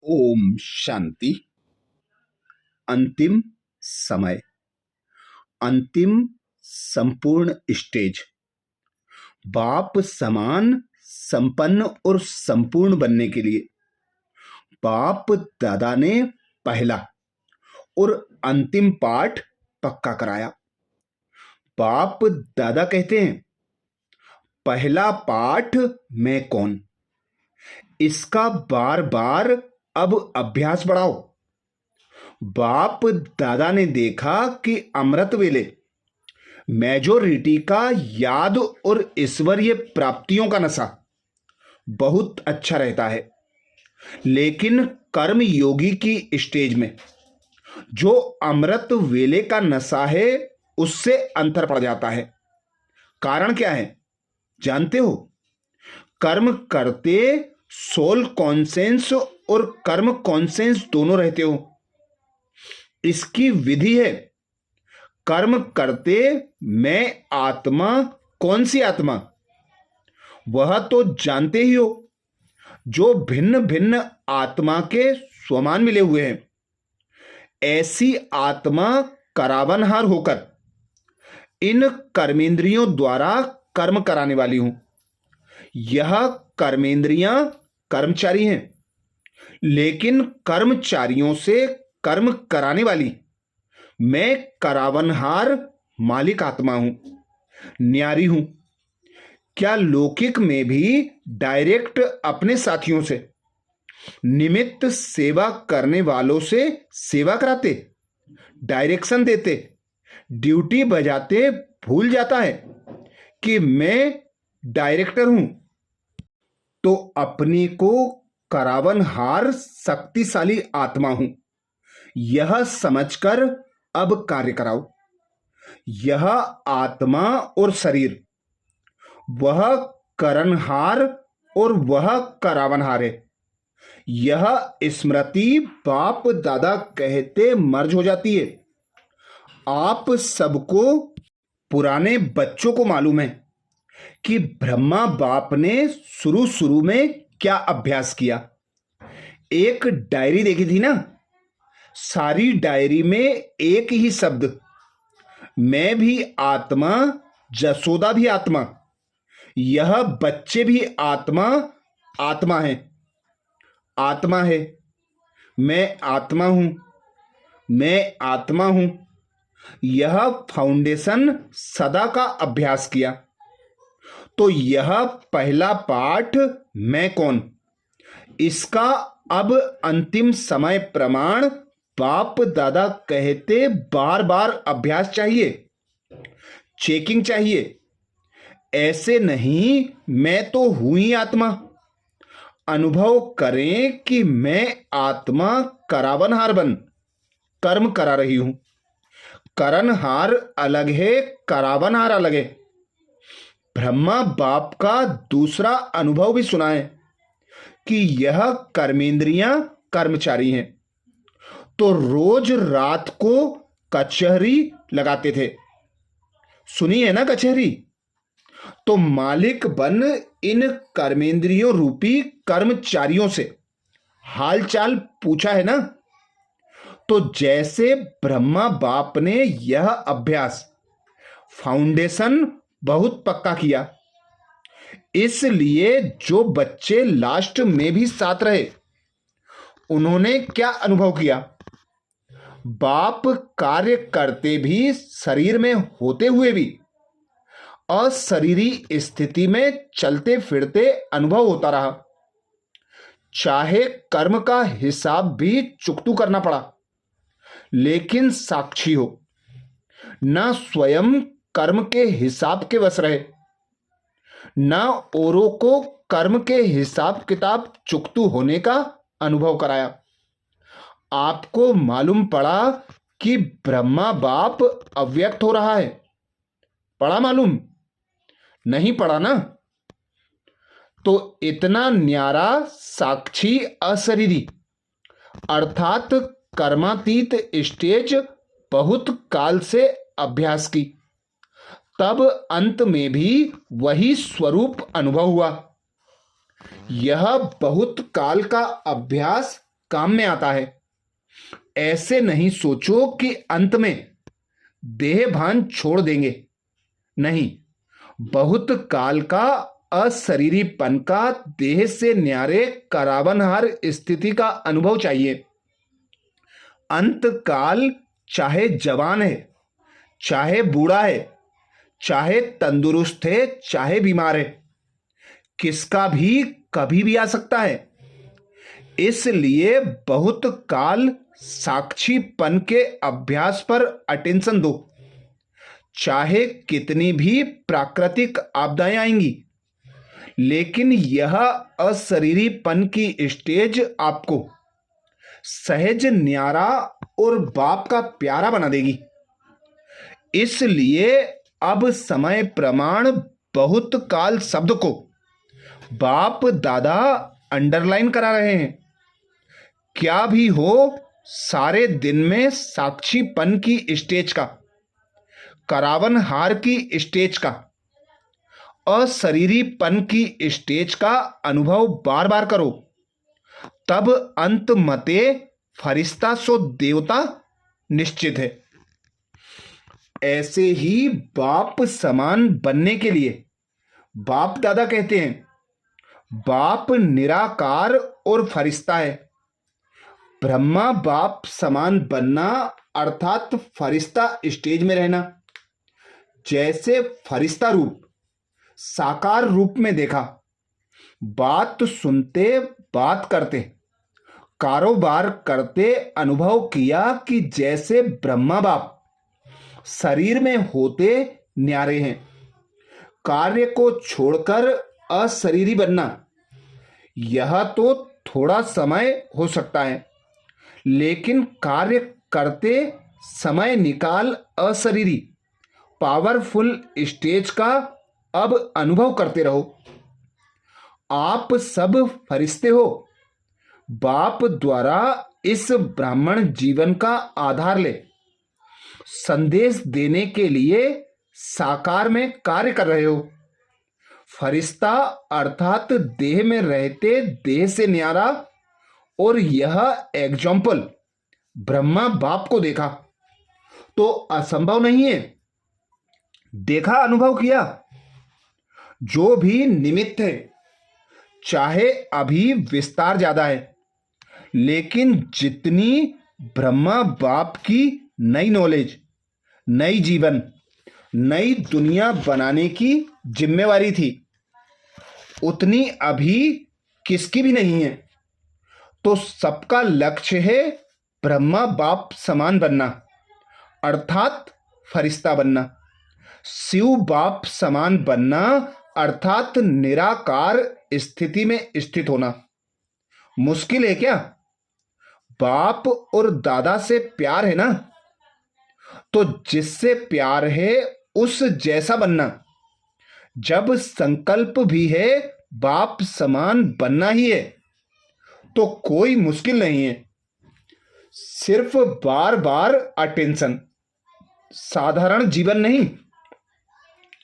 ओम शांति। अंतिम समय, अंतिम संपूर्ण स्टेज। बाप समान संपन्न और संपूर्ण बनने के लिए बाप दादा ने पहला और अंतिम पाठ पक्का कराया। बाप दादा कहते हैं, पहला पाठ मैं कौन, इसका बार बार अब अभ्यास बढ़ाओ। बाप दादा ने देखा कि अमृत वेले मेजोरिटी का याद और ईश्वरीय प्राप्तियों का नशा बहुत अच्छा रहता है, लेकिन कर्म योगी की स्टेज में जो अमृत वेले का नशा है उससे अंतर पड़ जाता है। कारण क्या है जानते हो? कर्म करते सोल कॉन्सेंस और कर्म कॉन्सेंस दोनों रहते हो। इसकी विधि है, कर्म करते मैं आत्मा, कौन सी आत्मा? वह तो जानते ही हो, जो भिन्न भिन्न आत्मा के स्वमान मिले हुए हैं। ऐसी आत्मा करावनहार होकर इन कर्मेंद्रियों द्वारा कर्म कराने वाली हूं। यह कर्मेंद्रियां कर्मचारी हैं, लेकिन कर्मचारियों से कर्म कराने वाली मैं करावनहार मालिक आत्मा हूं, न्यारी हूं। क्या लौकिक में भी डायरेक्ट अपने साथियों से, निमित्त सेवा करने वालों से सेवा कराते, डायरेक्शन देते, ड्यूटी बजाते भूल जाता है कि मैं डायरेक्टर हूं? तो अपने को करावनहार शक्तिशाली आत्मा हूं, यह समझकर अब कार्य कराओ। यह आत्मा और शरीर, वह करणहार और वह करावनहार है। यह स्मृति बाप दादा कहते मर्ज हो जाती है। आप सबको, पुराने बच्चों को मालूम है कि ब्रह्मा बाप ने शुरू में क्या अभ्यास किया। एक डायरी देखी थी ना, सारी डायरी में एक ही शब्द, मैं भी आत्मा, जसोदा भी आत्मा, यह बच्चे भी आत्मा, आत्मा है, आत्मा है, मैं आत्मा हूं, मैं आत्मा हूं। यह फाउंडेशन सदा का अभ्यास किया। तो यह पहला पाठ मैं कौन, इसका अब अंतिम समय प्रमाण बाप दादा कहते बार बार अभ्यास चाहिए, चेकिंग चाहिए। ऐसे नहीं मैं तो हूं ही आत्मा। अनुभव करें कि मैं आत्मा करावनहार बन कर्म करा रही हूं। करणहार अलग है, करावनहार अलग है। ब्रह्मा बाप का दूसरा अनुभव भी सुना है कि यह कर्मेंद्रियां कर्मचारी हैं। तो रोज रात को कचहरी लगाते थे, सुनी है ना कचहरी? तो मालिक बन इन कर्मेंद्रियों रूपी कर्मचारियों से हालचाल पूछा है ना? तो जैसे ब्रह्मा बाप ने यह अभ्यास फाउंडेशन बहुत पक्का किया, इसलिए जो बच्चे लास्ट में भी साथ रहे, उन्होंने क्या अनुभव किया? बाप कार्य करते भी, शरीर में होते हुए भी अशरीरी स्थिति में चलते फिरते अनुभव होता रहा। चाहे कर्म का हिसाब भी चुकतू करना पड़ा, लेकिन साक्षी हो, ना स्वयं कर्म के हिसाब के वश रहे, ना औरों को कर्म के हिसाब किताब चुकतू होने का अनुभव कराया। आपको मालूम पड़ा कि ब्रह्मा बाप अव्यक्त हो रहा है। पड़ा मालूम? नहीं पड़ा ना? तो इतना न्यारा साक्षी अशरीरी अर्थात कर्मातीत स्टेज बहुत काल से अभ्यास की, तब अंत में भी वही स्वरूप अनुभव हुआ। यह बहुत काल का अभ्यास काम में आता है। ऐसे नहीं सोचो कि अंत में देह भान छोड़ देंगे। नहीं, बहुत काल का अशरीरीपन का देह से न्यारे करावनहार स्थिति का अनुभव चाहिए। अंत काल चाहे जवान है, चाहे बूढ़ा है, चाहे तंदुरुस्त है, चाहे बीमार है, किसका भी कभी भी आ सकता है। इसलिए बहुत काल साक्षीपन के अभ्यास पर अटेंशन दो। चाहे कितनी भी प्राकृतिक आपदाएं आएंगी, लेकिन यह अशरीरीपन की स्टेज आपको सहज न्यारा और बाप का प्यारा बना देगी। इसलिए अब समय प्रमाण बहुत काल शब्द को बाप दादा अंडरलाइन करा रहे हैं। क्या भी हो, सारे दिन में साक्षीपन की स्टेज का, करावन हार की स्टेज का, अशरीरीपन की स्टेज का अनुभव बार बार करो। तब अंत मते फरिश्ता सो देवता निश्चित है। ऐसे ही बाप समान बनने के लिए बाप दादा कहते हैं, बाप निराकार और फरिश्ता है। ब्रह्मा बाप समान बनना अर्थात फरिश्ता स्टेज में रहना। जैसे फरिश्ता रूप साकार रूप में देखा, बात सुनते, बात करते, कारोबार करते अनुभव किया कि जैसे ब्रह्मा बाप शरीर में होते न्यारे हैं। कार्य को छोड़कर अशरीरी बनना, यह तो थोड़ा समय हो सकता है, लेकिन कार्य करते समय निकाल अशरीरी पावरफुल स्टेज का अब अनुभव करते रहो। आप सब फरिश्ते हो। बाप द्वारा इस ब्राह्मण जीवन का आधार ले संदेश देने के लिए साकार में कार्य कर रहे हो। फरिश्ता अर्थात देह में रहते देह से न्यारा, और यह एग्जाम्पल ब्रह्मा बाप को देखा तो असंभव नहीं है। देखा, अनुभव किया। जो भी निमित्त है, चाहे अभी विस्तार ज्यादा है, लेकिन जितनी ब्रह्मा बाप की नई नॉलेज, नई जीवन, नई दुनिया बनाने की जिम्मेवारी थी, उतनी अभी किसकी भी नहीं है। तो सबका लक्ष्य है ब्रह्मा बाप समान बनना, अर्थात फरिश्ता बनना। शिव बाप समान बनना अर्थात निराकार स्थिति में स्थित होना। मुश्किल है क्या? बाप और दादा से प्यार है ना, तो जिससे प्यार है उस जैसा बनना। जब संकल्प भी है बाप समान बनना ही है, तो कोई मुश्किल नहीं है। सिर्फ बार बार अटेंशन। साधारण जीवन नहीं,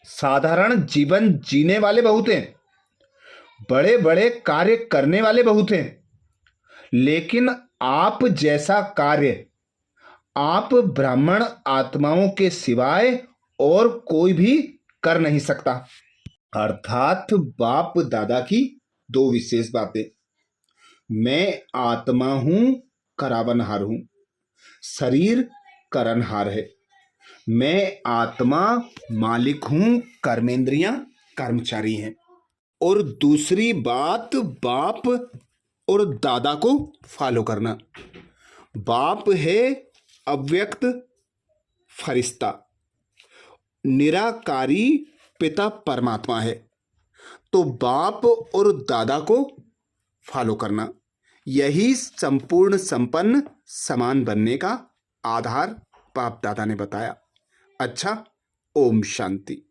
साधारण जीवन जीने वाले बहुत हैं, बड़े बड़े कार्य करने वाले बहुत हैं, लेकिन आप जैसा कार्य आप ब्राह्मण आत्माओं के सिवाय और कोई भी कर नहीं सकता। अर्थात बाप दादा की दो विशेष बातें। मैं आत्मा हूं, करावनहार हूं। शरीर करनहार है। मैं आत्मा मालिक हूं, कर्मेंद्रियां कर्मचारी हैं। और दूसरी बात, बाप और दादा को फॉलो करना। बाप है अव्यक्त फरिश्ता, निराकारी पिता परमात्मा है, तो बाप और दादा को फॉलो करना, यही संपूर्ण संपन्न समान बनने का आधार बाप दादा ने बताया। अच्छा, ओम शांति।